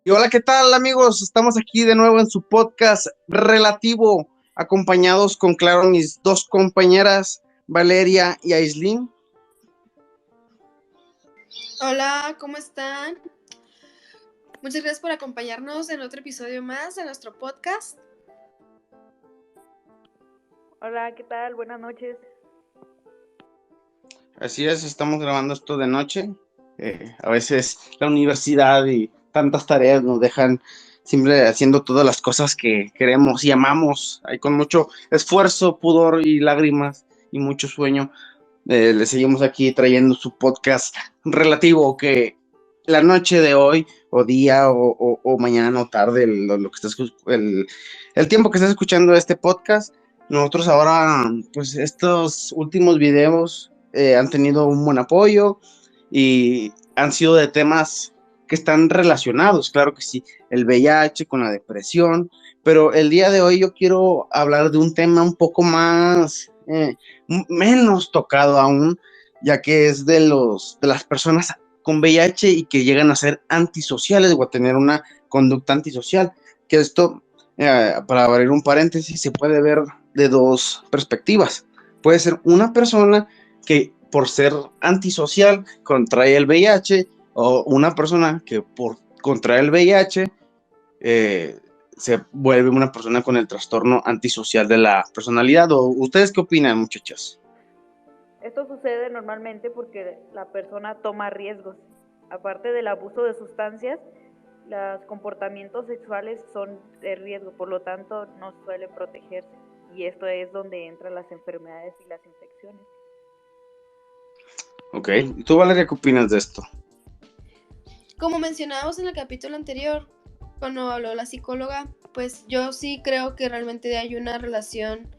Y hola, ¿qué tal, amigos? Estamos aquí de nuevo en su podcast relativo, acompañados con, claro, mis dos compañeras, Valeria y Aislinn. Hola, ¿cómo están? Muchas gracias por acompañarnos en otro episodio más de nuestro podcast. Hola, ¿qué tal? Buenas noches. Así es, estamos grabando esto de noche. A veces la universidad y tantas tareas nos dejan siempre haciendo todas las cosas que queremos y amamos. Ahí con mucho esfuerzo, pudor y lágrimas y mucho sueño. Le seguimos aquí trayendo su podcast relativo que la noche de hoy o día o mañana o tarde, lo que el tiempo que estés escuchando este podcast, nosotros ahora, pues estos últimos videos han tenido un buen apoyo y han sido de temas que están relacionados, claro que sí, el VIH con la depresión, pero el día de hoy yo quiero hablar de un tema un poco más menos tocado aún, ya que es de las personas con VIH y que llegan a ser antisociales o a tener una conducta antisocial, que esto, para abrir un paréntesis, se puede ver de dos perspectivas. Puede ser una persona que por ser antisocial contrae el VIH, o una persona que por contraer el VIH se vuelve una persona con el trastorno antisocial de la personalidad. ¿O ustedes qué opinan, muchachas? Esto sucede normalmente porque la persona toma riesgos. Aparte del abuso de sustancias, los comportamientos sexuales son de riesgo, por lo tanto no suele protegerse. Y esto es donde entran las enfermedades y las infecciones. Ok, ¿tú, Valeria, qué opinas de esto? Como mencionábamos en el capítulo anterior, cuando habló la psicóloga, pues yo sí creo que realmente hay una relación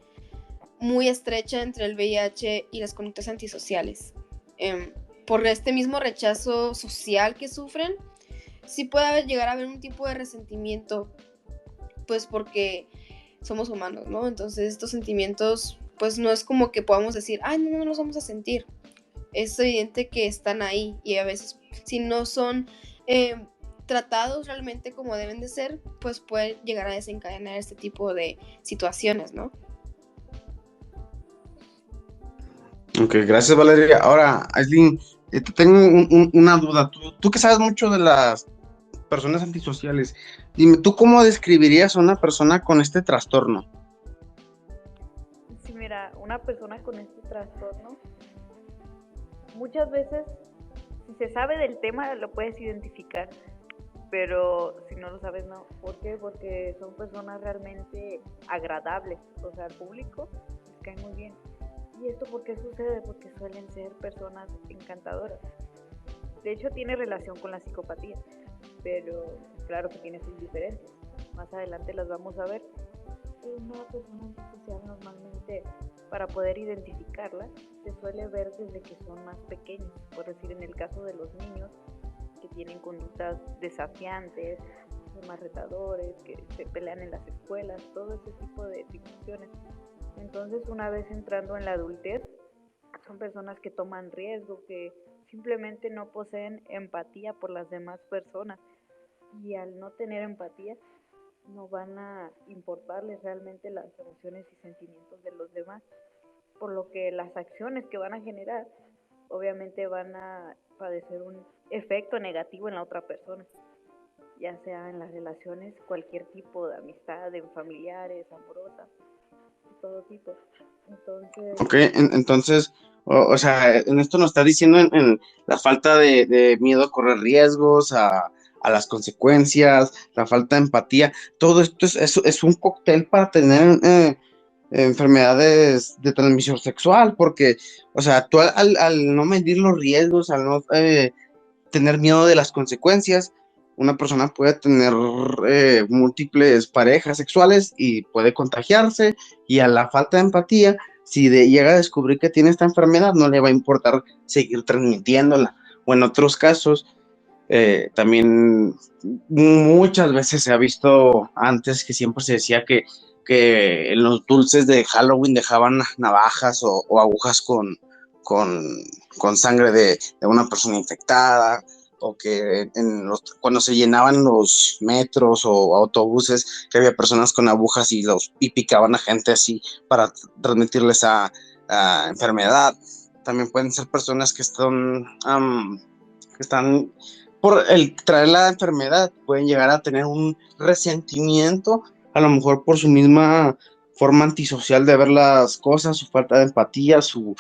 muy estrecha entre el VIH y las conductas antisociales. Por este mismo rechazo social que sufren, sí puede llegar a haber un tipo de resentimiento, pues porque somos humanos, ¿no? Entonces estos sentimientos, pues no es como que podamos decir, ay, no los vamos a sentir. Es evidente que están ahí y a veces si no son tratados realmente como deben de ser, pues pueden llegar a desencadenar este tipo de situaciones, ¿no? Ok, gracias, Valeria. Ahora, Aislinn, te tengo una duda. Tú que sabes mucho de las personas antisociales, dime, ¿tú cómo describirías a una persona con este trastorno? Sí, mira, una persona con este trastorno, muchas veces, si se sabe del tema, lo puedes identificar, pero si no lo sabes, no. ¿Por qué? Porque son personas realmente agradables, o sea, al público les cae muy bien. ¿Y esto por qué sucede? Porque suelen ser personas encantadoras. De hecho, tiene relación con la psicopatía, pero claro que tiene sus diferencias. Más adelante las vamos a ver. Una persona antisocial normalmente, para poder identificarla, se suele ver desde que son más pequeños. Por decir, en el caso de los niños que tienen conductas desafiantes, más retadores, que se pelean en las escuelas, todo ese tipo de situaciones. Entonces, una vez entrando en la adultez, son personas que toman riesgo, que simplemente no poseen empatía por las demás personas, y al no tener empatía no van a importarles realmente las emociones y sentimientos de los demás, por lo que las acciones que van a generar obviamente van a padecer un efecto negativo en la otra persona, ya sea en las relaciones, cualquier tipo de amistad, en familiares, amorosas, todo tipo. Entonces, Ok, entonces, o sea, en esto nos está diciendo en la falta de miedo a correr riesgos, a las consecuencias, la falta de empatía, todo esto es un cóctel para tener enfermedades de transmisión sexual, porque, o sea, tú al no medir los riesgos, al no tener miedo de las consecuencias, una persona puede tener múltiples parejas sexuales y puede contagiarse, y a la falta de empatía, si llega a descubrir que tiene esta enfermedad, no le va a importar seguir transmitiéndola. O en otros casos, también muchas veces se ha visto antes que siempre se decía que en los dulces de Halloween dejaban navajas o agujas con, con sangre de una persona infectada, o que cuando se llenaban los metros o autobuses, que había personas con agujas y picaban a gente así para transmitirles a enfermedad. También pueden ser personas que están por el traer la enfermedad, pueden llegar a tener un resentimiento, a lo mejor por su misma forma antisocial de ver las cosas, su falta de empatía, su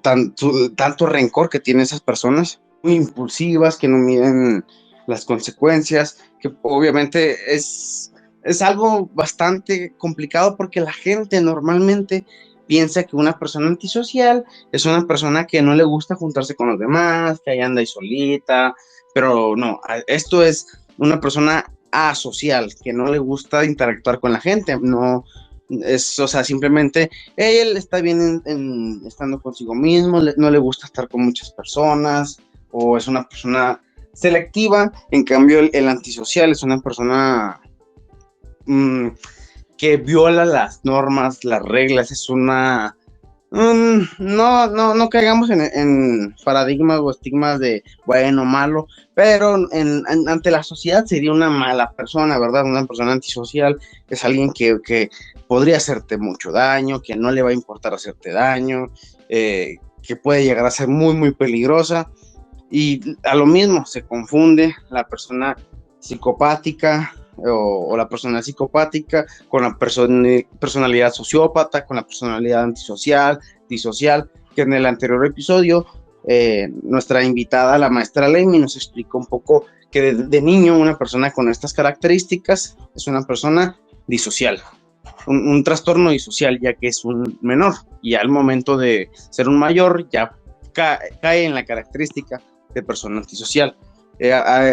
tanto rencor que tienen esas personas, muy impulsivas, que no miden las consecuencias, que obviamente es algo bastante complicado porque la gente normalmente piensa que una persona antisocial es una persona que no le gusta juntarse con los demás, que ahí anda ahí solita, pero no, esto es una persona asocial, que no le gusta interactuar con la gente, no es, o sea, simplemente él está bien estando consigo mismo, no le gusta estar con muchas personas, o es una persona selectiva. En cambio el antisocial es una persona que viola las normas, las reglas, es una... no caigamos en paradigmas o estigmas de bueno, malo, pero ante la sociedad sería una mala persona, ¿verdad? Una persona antisocial es alguien que podría hacerte mucho daño, que no le va a importar hacerte daño, que puede llegar a ser muy, muy peligrosa. Y a lo mismo se confunde la persona psicopática o la persona psicopática con la personalidad sociópata, con la personalidad antisocial, disocial, que en el anterior episodio nuestra invitada, la maestra Leimi, nos explicó un poco que de niño una persona con estas características es una persona disocial, un trastorno disocial, ya que es un menor, y al momento de ser un mayor ya cae en la característica de persona antisocial.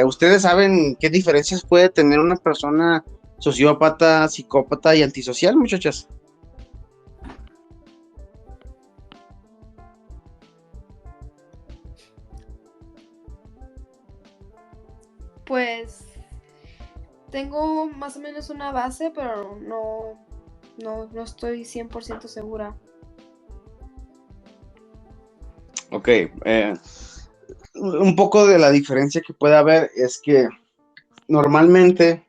¿Ustedes saben qué diferencias puede tener una persona sociópata, psicópata y antisocial, muchachas? Pues tengo más o menos una base, pero no estoy 100% segura. Ok, un poco de la diferencia que puede haber es que normalmente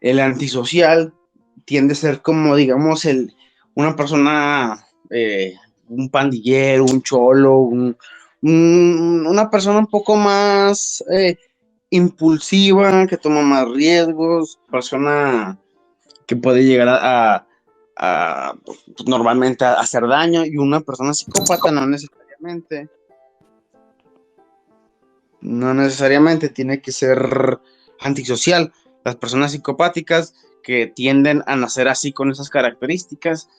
el antisocial tiende a ser como, digamos, una persona, un pandillero, un cholo, una persona un poco más impulsiva, que toma más riesgos, persona que puede llegar pues, normalmente a hacer daño, y una persona psicópata no necesariamente tiene que ser antisocial. Las personas psicopáticas que tienden a nacer así con esas características,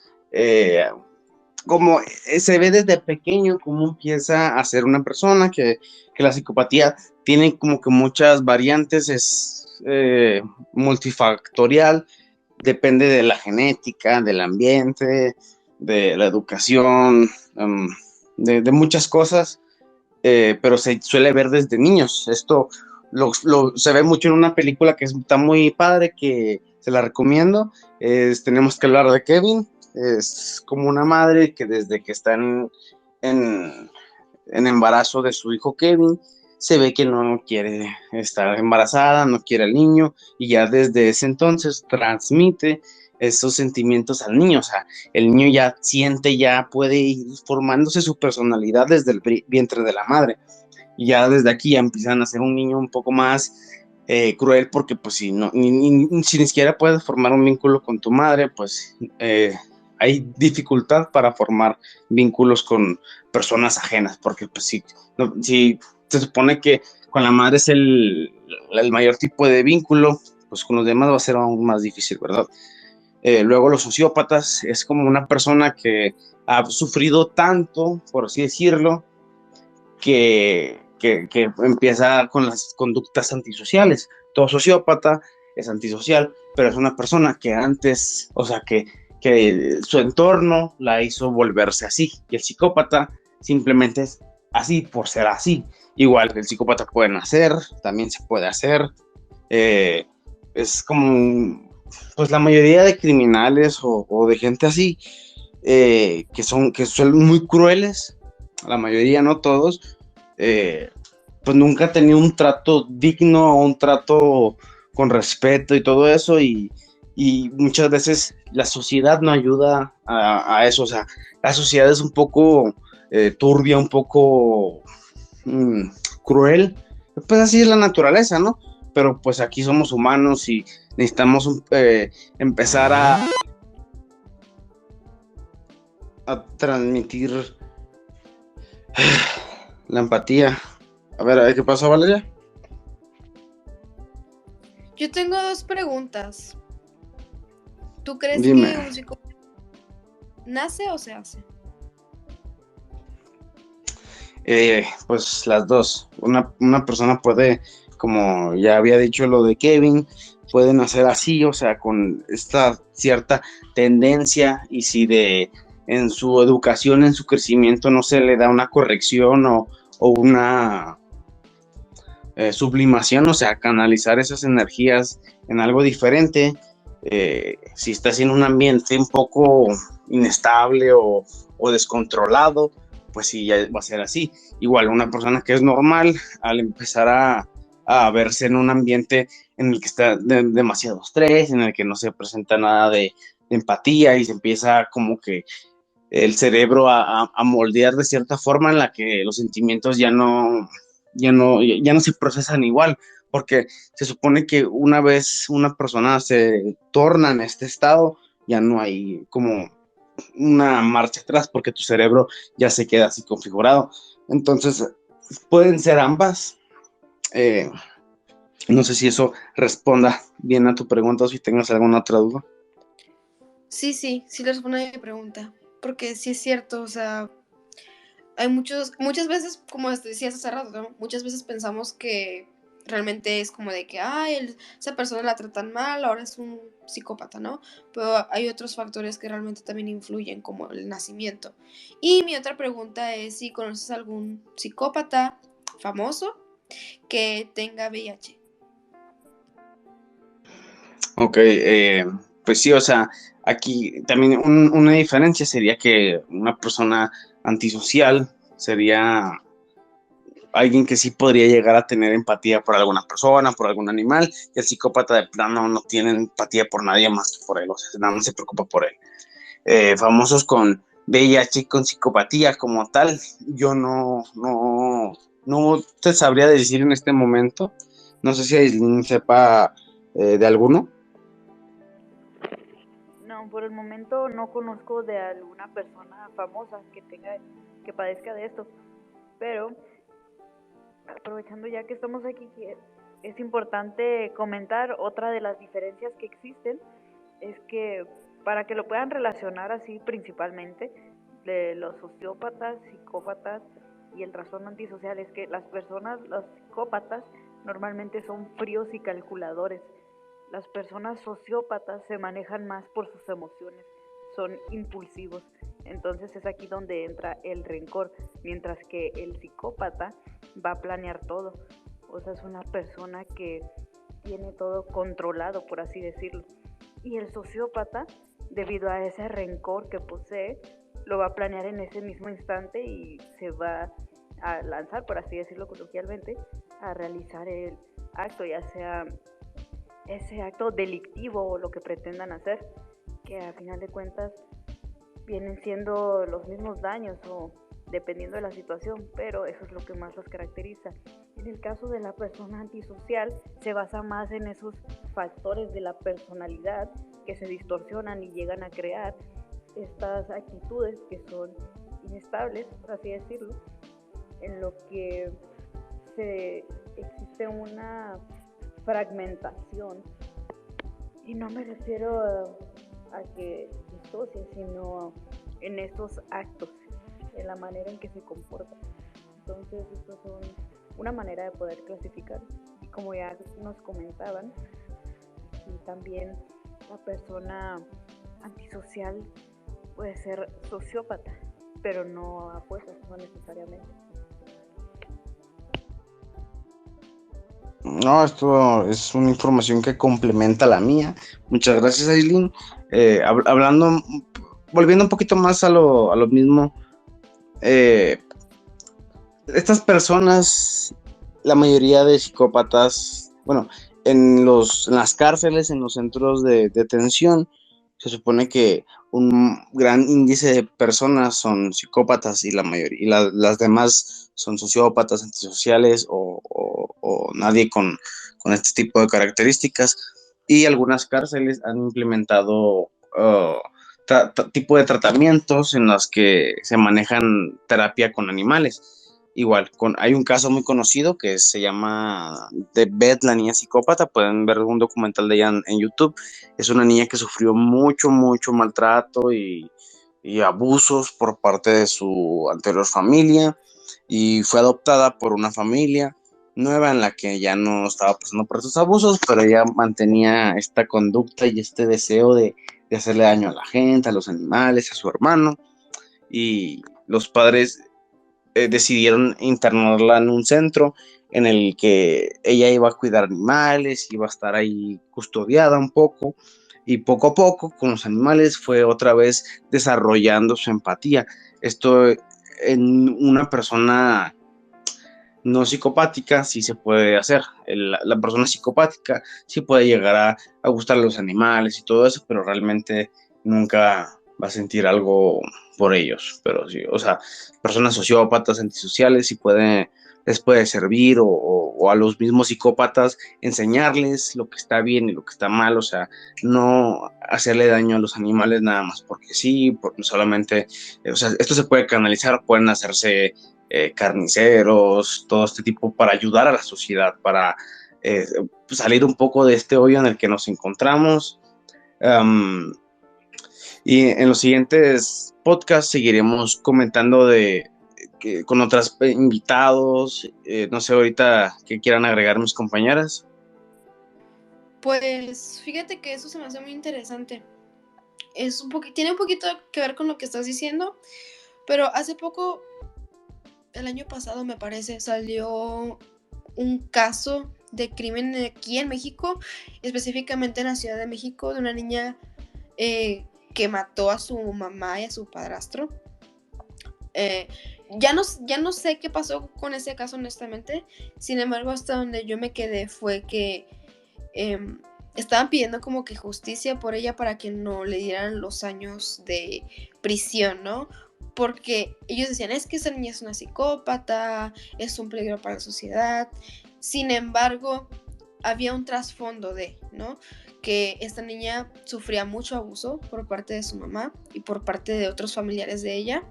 como se ve desde pequeño cómo empieza a ser una persona, que la psicopatía tiene como que muchas variantes, es multifactorial, depende de la genética, del ambiente, de la educación, de muchas cosas, pero se suele ver desde niños. Esto se ve mucho en una película que está muy padre, que se la recomiendo. Tenemos que hablar de Kevin. Es como una madre que desde que está en embarazo de su hijo Kevin, se ve que no quiere estar embarazada, no quiere al niño, y ya desde ese entonces transmite esos sentimientos al niño. O sea, el niño ya siente, ya puede ir formándose su personalidad desde el vientre de la madre, y ya desde aquí ya empiezan a ser un niño un poco más cruel, porque pues si ni siquiera puedes formar un vínculo con tu madre, pues hay dificultad para formar vínculos con personas ajenas, porque pues si se supone que con la madre es el mayor tipo de vínculo, pues con los demás va a ser aún más difícil, ¿verdad? Luego los sociópatas es como una persona que ha sufrido tanto, por así decirlo, que empieza con las conductas antisociales. Todo sociópata es antisocial, pero es una persona que antes, o sea, que su entorno la hizo volverse así, y el psicópata simplemente es así por ser así. Igual el psicópata puede nacer, también se puede hacer, es como, pues la mayoría de criminales o de gente así, que son muy crueles, la mayoría, no todos, pues nunca ha tenido un trato digno, un trato con respeto y todo eso, y muchas veces la sociedad no ayuda a eso, o sea, la sociedad es un poco turbia, un poco mm, cruel, pues así es la naturaleza, ¿no? Pero pues aquí somos humanos y necesitamos empezar a transmitir la empatía. A ver, ¿qué pasó, Valeria? Yo tengo dos preguntas. ¿Tú crees Dime. que un psicópata nace o se hace? Pues las dos. Una persona puede, como ya había dicho lo de Kevin, pueden hacer así, o sea, con esta cierta tendencia, y si en su educación, en su crecimiento, no se le da una corrección o una sublimación, o sea, canalizar esas energías en algo diferente, si estás en un ambiente un poco inestable o descontrolado, pues sí, ya va a ser así. Igual una persona que es normal, al empezar a verse en un ambiente en el que está demasiado estrés, en el que no se presenta nada de empatía, y se empieza como que el cerebro a moldear de cierta forma en la que los sentimientos ya no se procesan igual, porque se supone que una vez una persona se torna en este estado, ya no hay como una marcha atrás, porque tu cerebro ya se queda así configurado. Entonces, pueden ser ambas. No sé si eso responda bien a tu pregunta o si tengas alguna otra duda. Sí, le respondo a mi pregunta. Porque sí es cierto, o sea, hay muchas veces, como decías hace rato, ¿no? Muchas veces pensamos que realmente es como de que, esa persona la tratan mal, ahora es un psicópata, ¿no? Pero hay otros factores que realmente también influyen, como el nacimiento. Y mi otra pregunta es si conoces algún psicópata famoso que tenga VIH. Ok, pues sí, o sea, aquí también una diferencia sería que una persona antisocial sería alguien que sí podría llegar a tener empatía por alguna persona, por algún animal, y el psicópata de plano no tiene empatía por nadie más que por él, o sea, nada más se preocupa por él. Famosos con VIH y con psicopatía como tal, yo no te sabría decir en este momento. No sé si Aislinn sepa de alguno. No, por el momento no conozco de alguna persona famosa que padezca de esto, pero aprovechando ya que estamos aquí, es importante comentar otra de las diferencias que existen, es que para que lo puedan relacionar así principalmente, de los sociópatas, psicópatas y el trastorno antisocial, es que los psicópatas normalmente son fríos y calculadores. Las personas sociópatas se manejan más por sus emociones, son impulsivos. Entonces es aquí donde entra el rencor, mientras que el psicópata va a planear todo. O sea, es una persona que tiene todo controlado, por así decirlo. Y el sociópata, debido a ese rencor que posee, lo va a planear en ese mismo instante y se va a lanzar, por así decirlo coloquialmente, a realizar el acto, ya sea ese acto delictivo o lo que pretendan hacer, que a final de cuentas vienen siendo los mismos daños o dependiendo de la situación, pero eso es lo que más los caracteriza. En el caso de la persona antisocial, se basa más en esos factores de la personalidad que se distorsionan y llegan a crear estas actitudes que son inestables, por así decirlo, en lo que existe una fragmentación. Y no me refiero a que disocie, sino en estos actos, en la manera en que se comporta. Entonces, estos son una manera de poder clasificar. Y como ya nos comentaban, y también la persona antisocial puede ser sociópata, pero no a fuerzas, no necesariamente. No, esto es una información que complementa la mía. Muchas gracias, Aislinn. Volviendo un poquito más a lo mismo, estas personas la mayoría de psicópatas, bueno, en las cárceles, en los centros de detención, se supone que un gran índice de personas son psicópatas y la mayoría, y las demás son sociópatas, antisociales o nadie con este tipo de características. Y algunas cárceles han implementado tipo de tratamientos en los que se manejan terapia con animales. Igual, hay un caso muy conocido que se llama The Beth, la niña psicópata. Pueden ver un documental de ella en YouTube. Es una niña que sufrió mucho, mucho maltrato y abusos por parte de su anterior familia y fue adoptada por una familia nueva en la que ya no estaba pasando por esos abusos, pero ella mantenía esta conducta y este deseo de hacerle daño a la gente, a los animales, a su hermano. Y los padres decidieron internarla en un centro en el que ella iba a cuidar animales, iba a estar ahí custodiada un poco, y poco a poco con los animales fue otra vez desarrollando su empatía. Esto en una persona no psicopática sí se puede hacer. La persona psicopática sí puede llegar a gustar a los animales y todo eso, pero realmente nunca va a sentir algo por ellos. Pero sí, o sea, personas sociópatas, antisociales, sí les puede servir, o a los mismos psicópatas enseñarles lo que está bien y lo que está mal. O sea, no hacerle daño a los animales nada más porque sí, porque solamente, o sea, esto se puede canalizar, pueden hacerse carniceros, todo este tipo, para ayudar a la sociedad, para salir un poco de este hoyo en el que nos encontramos. Y en los siguientes podcasts seguiremos comentando con otros invitados. No sé ahorita qué quieran agregar mis compañeras. Pues fíjate que eso se me hace muy interesante. Tiene un poquito que ver con lo que estás diciendo, pero hace poco, el año pasado me parece, salió un caso de crimen aquí en México, específicamente en la Ciudad de México, de una niña que mató a su mamá y a su padrastro. Ya no sé qué pasó con ese caso, honestamente. Sin embargo, hasta donde yo me quedé fue que estaban pidiendo como que justicia por ella para que no le dieran los años de prisión, ¿no? Porque ellos decían, es que esa niña es una psicópata, es un peligro para la sociedad. Sin embargo, había un trasfondo ¿no? Que esta niña sufría mucho abuso por parte de su mamá y por parte de otros familiares de ella.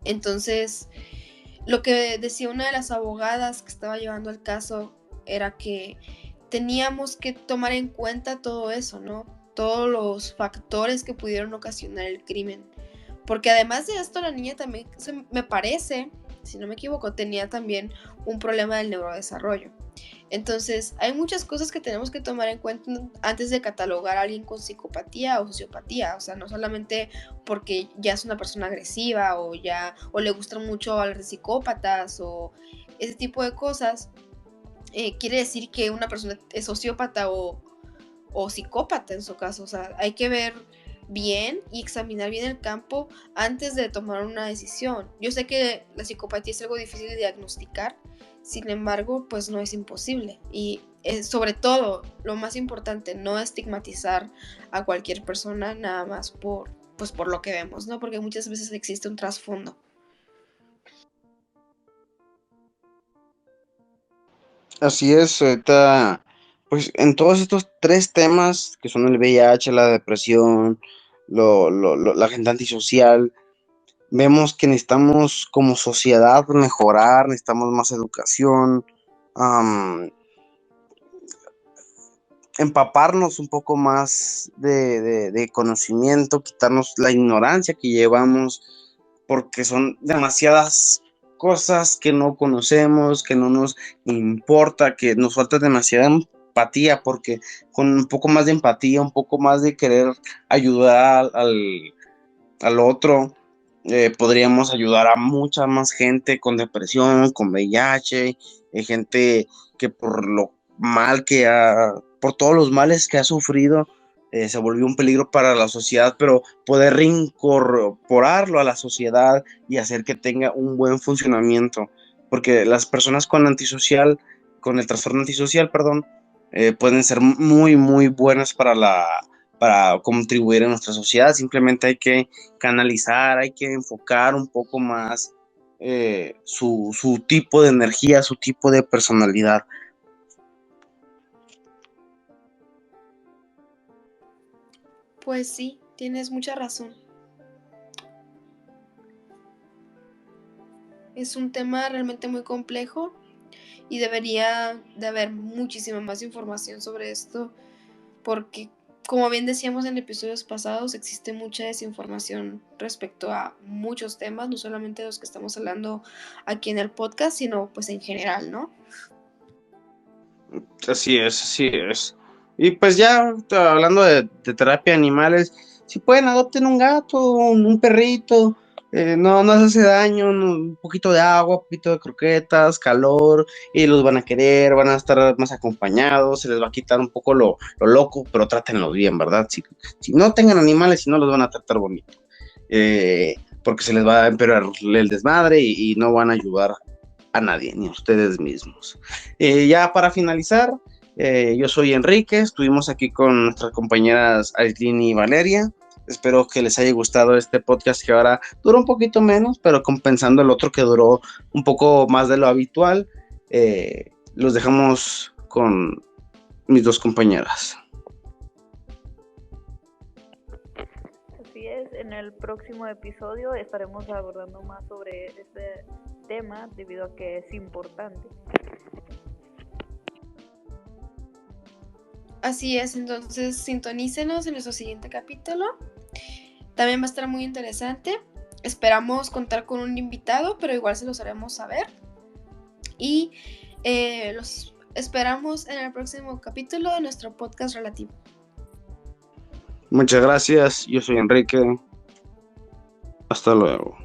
Entonces, lo que decía una de las abogadas que estaba llevando el caso era que teníamos que tomar en cuenta todo eso, ¿no? Todos los factores que pudieron ocasionar el crimen. Porque además de esto, la niña también, me parece, si no me equivoco, tenía también un problema del neurodesarrollo. Entonces, hay muchas cosas que tenemos que tomar en cuenta antes de catalogar a alguien con psicopatía o sociopatía. O sea, no solamente porque ya es una persona agresiva o le gustan mucho a los psicópatas o ese tipo de cosas, quiere decir que una persona es sociópata o psicópata en su caso. O sea, hay que ver bien y examinar bien el campo antes de tomar una decisión. Yo sé que la psicopatía es algo difícil de diagnosticar, sin embargo, pues no es imposible. Y sobre todo, lo más importante, no estigmatizar a cualquier persona nada más por lo que vemos, ¿no? Porque muchas veces existe un trasfondo. Así es, ahorita, pues en todos estos tres temas que son el VIH, la depresión, la gente antisocial, vemos que necesitamos como sociedad mejorar, necesitamos más educación, empaparnos un poco más de conocimiento, quitarnos la ignorancia que llevamos, porque son demasiadas cosas que no conocemos, que no nos importa, que nos falta demasiada empatía, porque con un poco más de empatía, un poco más de querer ayudar al otro, podríamos ayudar a mucha más gente con depresión, con VIH, gente que por todos los males que ha sufrido, se volvió un peligro para la sociedad, pero poder reincorporarlo a la sociedad y hacer que tenga un buen funcionamiento. porque las personas con el trastorno antisocial, perdón, pueden ser muy, muy buenas para contribuir en nuestra sociedad. Simplemente hay que canalizar, hay que enfocar un poco más su tipo de energía, su tipo de personalidad. Pues sí, tienes mucha razón. Es un tema realmente muy complejo y debería de haber muchísima más información sobre esto porque, como bien decíamos en episodios pasados, existe mucha desinformación respecto a muchos temas, no solamente los que estamos hablando aquí en el podcast, sino pues en general, ¿no? Así es, así es. Y pues ya hablando de terapia de animales, si pueden, adopten un gato, un perrito, no les hace daño, un poquito de agua, un poquito de croquetas, calor, y los van a querer, van a estar más acompañados, se les va a quitar un poco lo loco, pero trátenlos bien, ¿verdad? Si no tengan animales, si no los van a tratar bonito, porque se les va a empeorar el desmadre y no van a ayudar a nadie, ni a ustedes mismos. Ya para finalizar, yo soy Enrique, estuvimos aquí con nuestras compañeras Aislinn y Valeria. Espero que les haya gustado este podcast que ahora duró un poquito menos, pero compensando el otro que duró un poco más de lo habitual. Los dejamos con mis dos compañeras. Así es, en el próximo episodio estaremos abordando más sobre este tema debido a que es importante. Así es, entonces sintonícenos en nuestro siguiente capítulo. También va a estar muy interesante. Esperamos contar con un invitado, pero igual se los haremos saber. Y los esperamos en el próximo capítulo de nuestro podcast relativo. Muchas gracias, yo soy Enrique. Hasta luego.